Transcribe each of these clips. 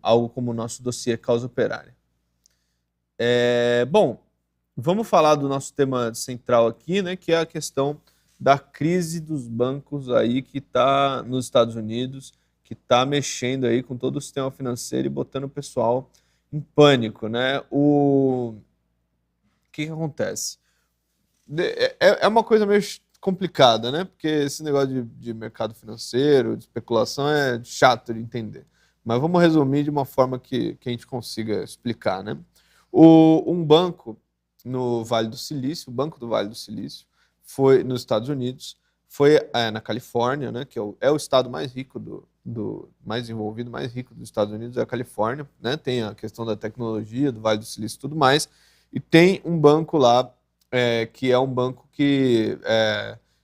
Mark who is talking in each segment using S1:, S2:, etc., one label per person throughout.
S1: algo como o nosso dossiê Causa Operária. Bom, vamos falar do nosso tema central aqui, né, que é a questão da crise dos bancos aí que está nos Estados Unidos, que está mexendo aí com todo o sistema financeiro e botando o pessoal em pânico, né? O que acontece? É uma coisa meio complicada, né? Porque esse negócio de mercado financeiro, de especulação, é chato de entender. Mas vamos resumir de uma forma que a gente consiga explicar, né? Um banco no Vale do Silício, o Banco do Vale do Silício, foi nos Estados Unidos, foi na Califórnia, né? Que é o estado mais rico mais desenvolvido, mais rico dos Estados Unidos, é a Califórnia, né? Tem a questão da tecnologia, do Vale do Silício e tudo mais. E tem um banco lá que é um banco que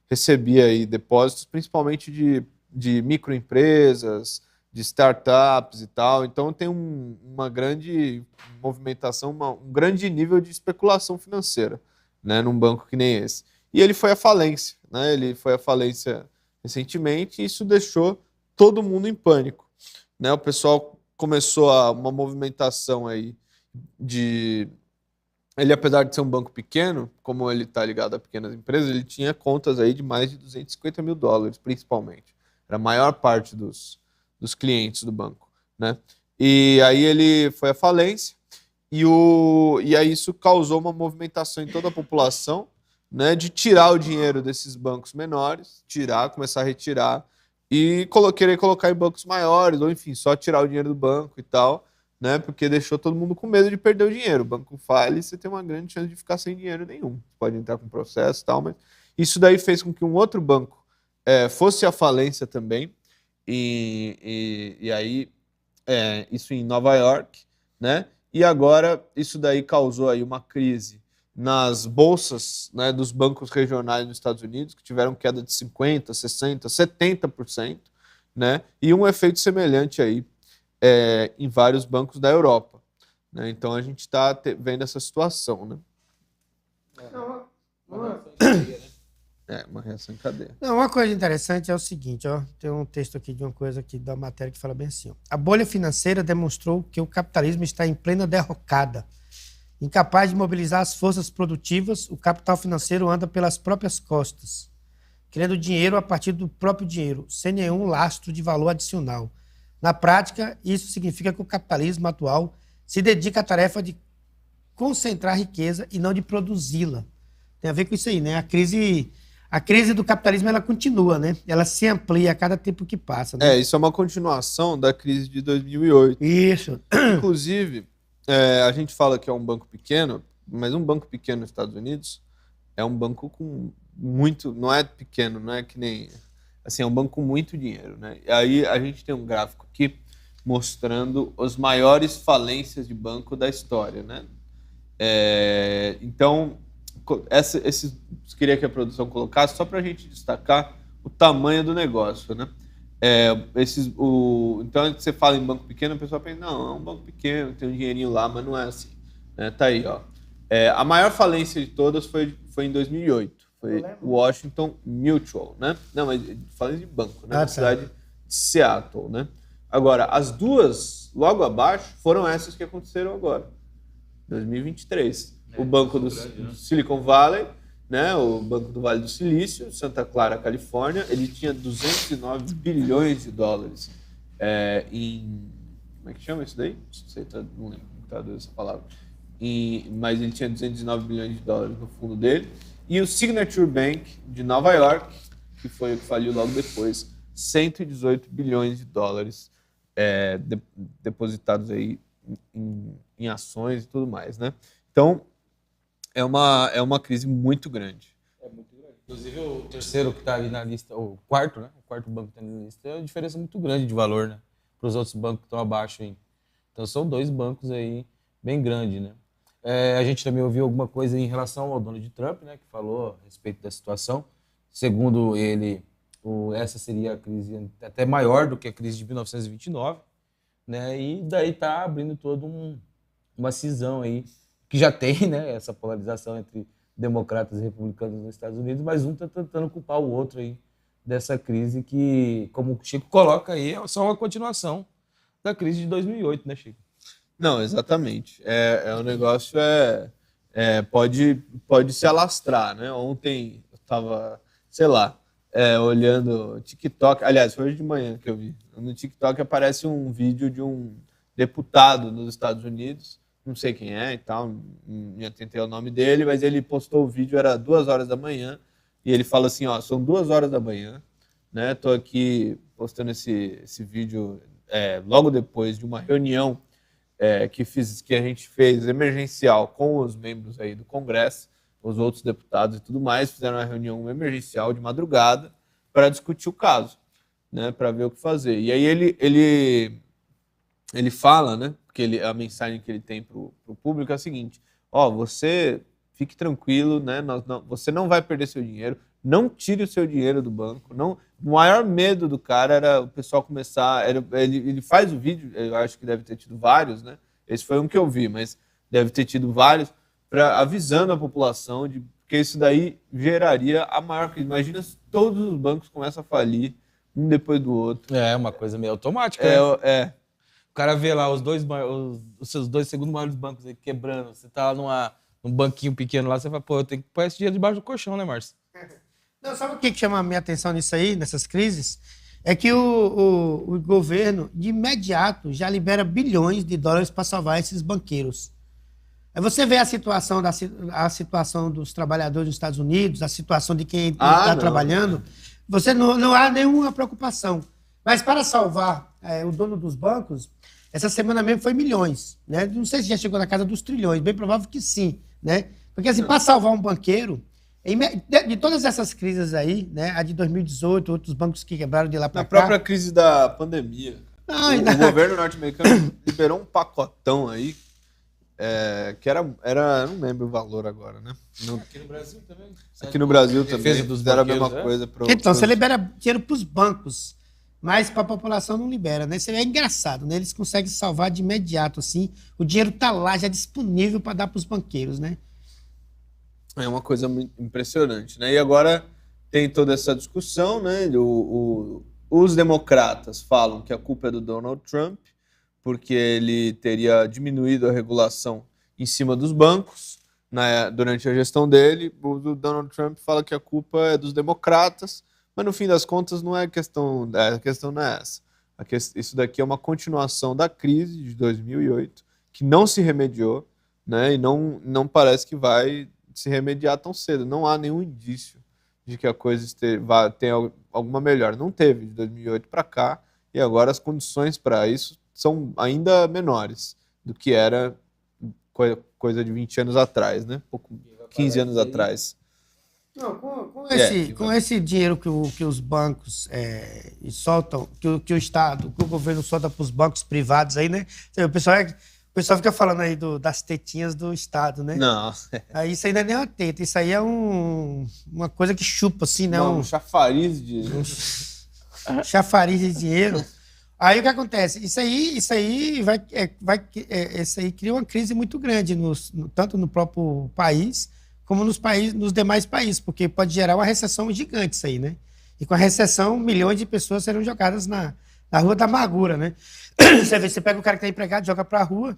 S1: recebia aí depósitos principalmente de microempresas, de startups e tal. Então tem uma grande movimentação, um grande nível de especulação financeira, né, num banco que nem esse. E ele foi à falência, né? Ele foi à falência recentemente e isso deixou todo mundo em pânico, né? O pessoal começou uma movimentação aí de ele, apesar de ser um banco pequeno, como ele está ligado a pequenas empresas, ele tinha contas aí de mais de 250 mil dólares, principalmente. Era a maior parte dos clientes do banco, né? E aí ele foi à falência e aí isso causou uma movimentação em toda a população, né, de tirar o dinheiro desses bancos menores, começar a retirar e querer colocar em bancos maiores, ou enfim, só tirar o dinheiro do banco e tal, né? Porque deixou todo mundo com medo de perder o dinheiro. O banco falha e você tem uma grande chance de ficar sem dinheiro nenhum. Você pode entrar com processo e tal, mas isso daí fez com que um outro banco fosse à falência também. E aí, isso em Nova York, né? E agora isso daí causou aí uma crise nas bolsas, né, dos bancos regionais nos Estados Unidos, que tiveram queda de 50%, 60%, 70%, né? E um efeito semelhante aí em vários bancos da Europa, né? Então a gente está vendo essa situação, né? Uma reação em cadeia.
S2: Não, uma coisa interessante é o seguinte, ó, tem um texto aqui de uma coisa aqui da matéria que fala bem assim, ó. A bolha financeira demonstrou que o capitalismo está em plena derrocada. Incapaz de mobilizar as forças produtivas, o capital financeiro anda pelas próprias costas, criando dinheiro a partir do próprio dinheiro, sem nenhum lastro de valor adicional. Na prática, isso significa que o capitalismo atual se dedica à tarefa de concentrar riqueza e não de produzi-la. Tem a ver com isso aí, né? A crise do capitalismo, ela continua, né? Ela se amplia a cada tempo que passa, né?
S1: Isso é uma continuação da crise de 2008.
S2: Isso.
S1: Inclusive, a gente fala que é um banco pequeno, mas um banco pequeno nos Estados Unidos é um banco com muito... Não é pequeno, não é que nem... Assim, é um banco com muito dinheiro, né? E aí a gente tem um gráfico aqui mostrando as maiores falências de banco da história, né? Então, queria que a produção colocasse só para a gente destacar o tamanho do negócio, né? Então, você fala em banco pequeno, o pessoal pensa, não, é um banco pequeno, tem um dinheirinho lá, mas não é assim, né? Tá aí, ó. A maior falência de todas foi em 2008. Foi o Washington Mutual, né? Não, mas falando de banco, né? Na cidade de Seattle, né? Agora, as duas, logo abaixo, foram essas que aconteceram agora, 2023. O banco do Silicon Valley, né? O Banco do Vale do Silício, Santa Clara, Califórnia, ele tinha 209 bilhões de dólares como é que chama isso daí? Não lembro como traduz essa palavra. Mas ele tinha 209 bilhões de dólares no fundo dele. E o Signature Bank de Nova York, que foi o que faliu logo depois, 118 bilhões de dólares depositados aí em ações e tudo mais, né? Então, é uma crise muito grande.
S3: É muito grande. Inclusive, o terceiro que está ali na lista, o quarto, né? O quarto banco que está na lista, é uma diferença muito grande de valor, né? Para os outros bancos que estão abaixo aí. Então, são dois bancos aí bem grandes, né? A gente também ouviu alguma coisa em relação ao Donald Trump, né? Que falou a respeito da situação. Segundo ele, essa seria a crise até maior do que a crise de 1929, né? E daí está abrindo toda uma cisão aí, que já tem, né, essa polarização entre democratas e republicanos nos Estados Unidos, mas um está tentando culpar o outro aí dessa crise que, como o Chico coloca aí, é só uma continuação da crise de 2008, né, Chico?
S1: Não, exatamente. O negócio pode se alastrar, né? Ontem eu estava, sei lá, olhando TikTok. Aliás, foi hoje de manhã que eu vi. No TikTok aparece um vídeo de um deputado nos Estados Unidos, não sei quem é e tal, não atentei ao nome dele, mas ele postou o vídeo, era 2 horas da manhã, e ele fala assim, ó, são 2 horas da manhã, né? Tô aqui postando esse vídeo logo depois de uma reunião que a gente fez emergencial com os membros aí do Congresso, os outros deputados e tudo mais, fizeram uma reunião emergencial de madrugada para discutir o caso, né, para ver o que fazer. E aí ele fala, né, que a mensagem que ele tem para o público é a seguinte: ó, você fique tranquilo, né, você não vai perder seu dinheiro, não tire o seu dinheiro do banco. Não, o maior medo do cara era o pessoal começar. Ele faz o vídeo, eu acho que deve ter tido vários, né? Esse foi um que eu vi, mas deve ter tido vários, avisando a população de que isso daí geraria a maior crise. Imagina se todos os bancos começam a falir, um depois do outro.
S3: É uma coisa meio automática, né? O cara vê lá os seus 2 segundos maiores bancos aí quebrando. Você tá lá num banquinho pequeno lá, você fala, pô, eu tenho que pôr esse dinheiro debaixo do colchão, né, Márcio?
S2: Não, sabe o que chama a minha atenção nisso aí, nessas crises? É que o governo, de imediato, já libera bilhões de dólares para salvar esses banqueiros. Aí você vê a situação dos trabalhadores dos Estados Unidos, a situação de quem está trabalhando, você não há nenhuma preocupação. Mas para salvar o dono dos bancos, essa semana mesmo foi milhões, né? Não sei se já chegou na casa dos trilhões, bem provável que sim, né? Porque assim, para salvar um banqueiro, de todas essas crises aí, né? A de 2018, outros bancos que quebraram de lá para cá.
S1: Na própria crise da pandemia, o governo norte-americano liberou um pacotão aí, que era, não lembro o valor agora, né?
S3: Aqui no Brasil também.
S1: Aqui no Brasil também,
S3: era
S1: a mesma coisa.
S2: Então, você libera dinheiro para os bancos, mas para a população não libera, né? Isso é engraçado, né? Eles conseguem salvar de imediato, assim. O dinheiro está lá, já disponível para dar para os banqueiros, né?
S1: É uma coisa muito impressionante, né? E agora tem toda essa discussão, né? Os democratas falam que a culpa é do Donald Trump, porque ele teria diminuído a regulação em cima dos bancos durante a gestão dele. O Donald Trump fala que a culpa é dos democratas, mas no fim das contas não é questão, a questão não é essa. Isso daqui é uma continuação da crise de 2008, que não se remediou, né? E não parece que vai se remediar tão cedo. Não há nenhum indício de que a coisa tenha alguma melhora. Não teve de 2008 para cá, e agora as condições para isso são ainda menores do que era coisa de 20 anos atrás, né? 15 anos atrás.
S2: Não, com esse dinheiro que os bancos soltam, que o Estado, que o governo solta para os bancos privados aí, né? O pessoal fica falando aí das tetinhas do Estado, né?
S1: Não.
S2: Aí isso aí não é nem uma teta, isso aí é uma coisa que chupa, assim, né?
S1: Um chafariz de...
S2: chafariz de dinheiro. Aí o que acontece? Isso aí cria uma crise muito grande, tanto no próprio país, como nos demais países, porque pode gerar uma recessão gigante isso aí, né? E com a recessão, milhões de pessoas serão jogadas na rua da amargura, né? Você pega o cara que está empregado, joga para a rua,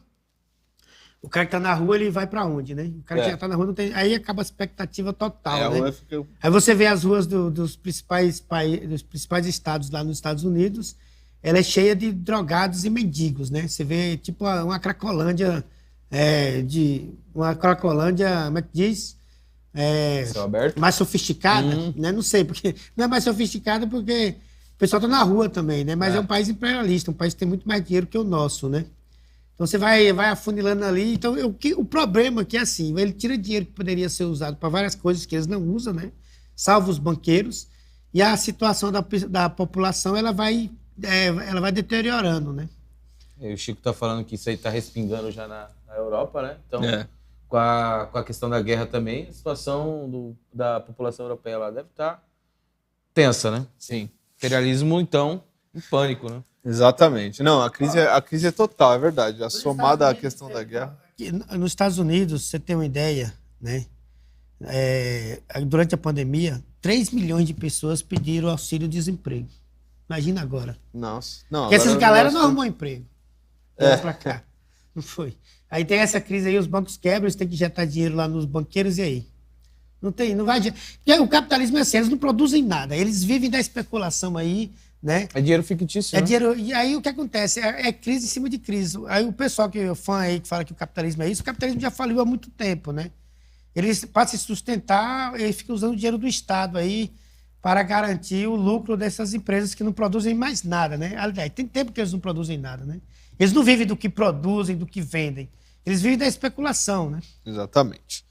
S2: o cara que está na rua, ele vai para onde, né? O cara que já está na rua, não tem... Aí acaba a expectativa total, né? Aí você vê as ruas dos principais estados lá nos Estados Unidos, ela é cheia de drogados e mendigos, né? Você vê tipo uma Cracolândia, como é que diz?
S3: Céu aberto?
S2: Mais sofisticada, né? Não sei, porque não é mais sofisticada porque o pessoal tá na rua também, né? Mas é um país imperialista, um país que tem muito mais dinheiro que o nosso, né? Então você vai afunilando ali. Então o problema é que é assim, ele tira dinheiro que poderia ser usado para várias coisas que eles não usam, né? Salvo os banqueiros, e a situação da população ela vai deteriorando, né?
S3: E o Chico tá falando que isso aí tá respingando já na Europa, né? Então, com a questão da guerra também, a situação da população europeia lá deve estar tensa, né?
S1: Sim.
S3: Imperialismo, então, em pânico, né?
S1: Exatamente. Não, a crise é total, é verdade. A somada à questão da guerra.
S2: Nos Estados Unidos, você tem uma ideia, né? Durante a pandemia, 3 milhões de pessoas pediram auxílio-desemprego. Imagina agora.
S1: Nossa. Não,
S2: porque essas galera não arrumam emprego. Pra cá. Não foi. Aí tem essa crise aí, os bancos quebram, eles têm que injetar dinheiro lá nos banqueiros, e aí? Não vai... Porque o capitalismo é assim, eles não produzem nada, eles vivem da especulação aí, né?
S3: É dinheiro fictício,
S2: É
S3: né?
S2: dinheiro... E aí o que acontece? É crise em cima de crise. Aí o pessoal que é fã aí, que fala que o capitalismo é isso, o capitalismo já faliu há muito tempo, né? Eles, para se sustentar, eles ficam usando o dinheiro do Estado aí para garantir o lucro dessas empresas que não produzem mais nada, né? Aliás, tem tempo que eles não produzem nada, né? Eles não vivem do que produzem, do que vendem. Eles vivem da especulação, né?
S1: Exatamente.